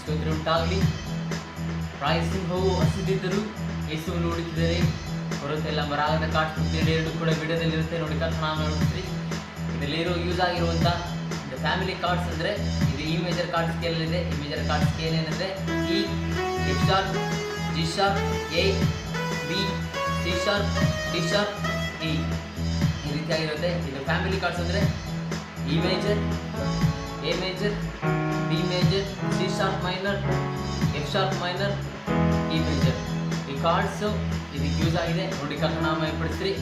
ಸ್ತೋತ್ರ ಉಂಟಾಗಲಿ. ಪ್ರಾಯಸಿಂಹವು ಹಸಿದಿದ್ದರೂ ಯೇಸುವನ್ನು ಹುಡುಕಿದರೆ ಹೊರತೆಲ್ಲ ಮರಾಗದ ಕಾರ್ಡ್ಸ್ ಎರಡು ಕೂಡ ವಿಡಿಯೋದಲ್ಲಿರುತ್ತೆ, ನೋಡಿ ಕಲ್ಪನಾ ನೋಡಿದ್ರಿ. ಇದರಲ್ಲಿರೋ ಯೂಸ್ ಆಗಿರುವಂಥ ಫ್ಯಾಮಿಲಿ ಕಾರ್ಡ್ಸ್ ಅಂದರೆ ಇದು ಈ ಮೇಜರ್ ಕಾರ್ಡ್ ಸ್ಕೇಲ್ ಇದೆ. ಈ ಮೇಜರ್ ಕಾರ್ಡ್ ಸ್ಕೇಲ್ ಏನಂದರೆ E, F sharp, G sharp, A, B, C sharp, D sharp, E ಈ ರೀತಿಯಾಗಿರುತ್ತೆ. ಇದು ಫ್ಯಾಮಿಲಿ ಕಾರ್ಡ್ಸ್ ಅಂದರೆ E major, A major, B major, C sharp minor, F sharp minor, E major. ಈ cards ಇದಕ್ಕೆ use ಆಗಿದೆ. ನೋಡಿ ಕಲ್ಪನಾಮಯಪಡಿಸ್ರಿ.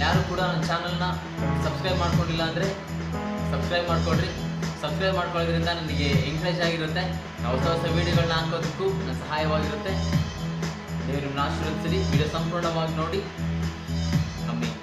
ಯಾರು ಕೂಡ ನನ್ನ ಚಾನಲ್ನ ಸಬ್ಸ್ಕ್ರೈಬ್ ಮಾಡ್ಕೊಂಡಿಲ್ಲ ಅಂದರೆ ಸಬ್ಸ್ಕ್ರೈಬ್ ಮಾಡ್ಕೊಳ್ರಿ. ಸಬ್ಸ್ಕ್ರೈಬ್ ಮಾಡ್ಕೊಳ್ಳೋದ್ರಿಂದ ನನಗೆ ಎಂಕರೇಜ್ ಆಗಿರುತ್ತೆ. ಹೊಸ ಹೊಸ ವೀಡಿಯೋಗಳನ್ನ ಹಾಕೋದಕ್ಕೂ ನನ್ನ ಸಹಾಯವಾಗಿರುತ್ತೆ. ದೇವರನ್ನ ಆಶೀರ್ವದಿಸಲಿ. ವಿಡಿಯೋ ಸಂಪೂರ್ಣವಾಗಿ ನೋಡಿ. ಆಮೆನ್.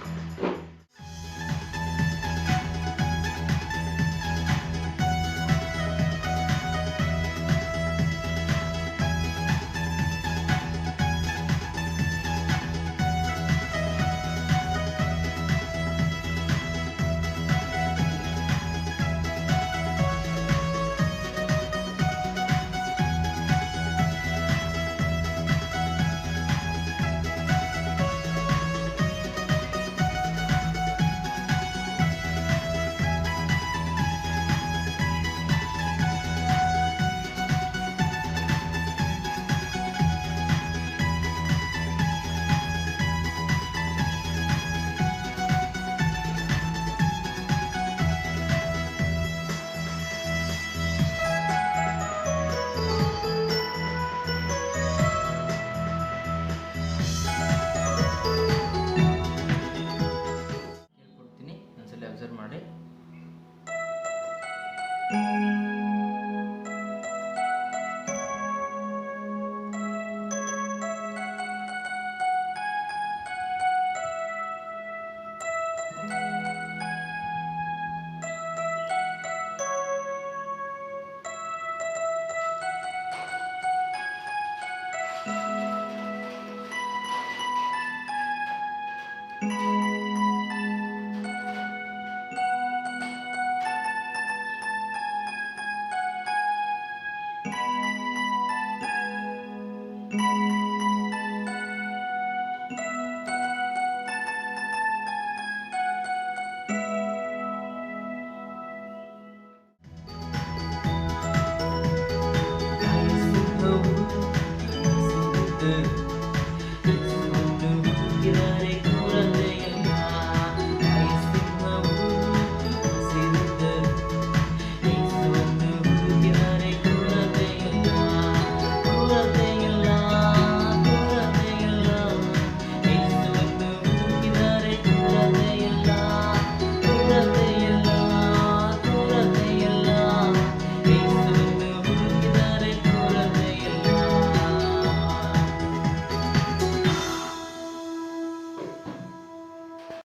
ಅಬ್ಸರ್ವ್ ಮಾಡಿ.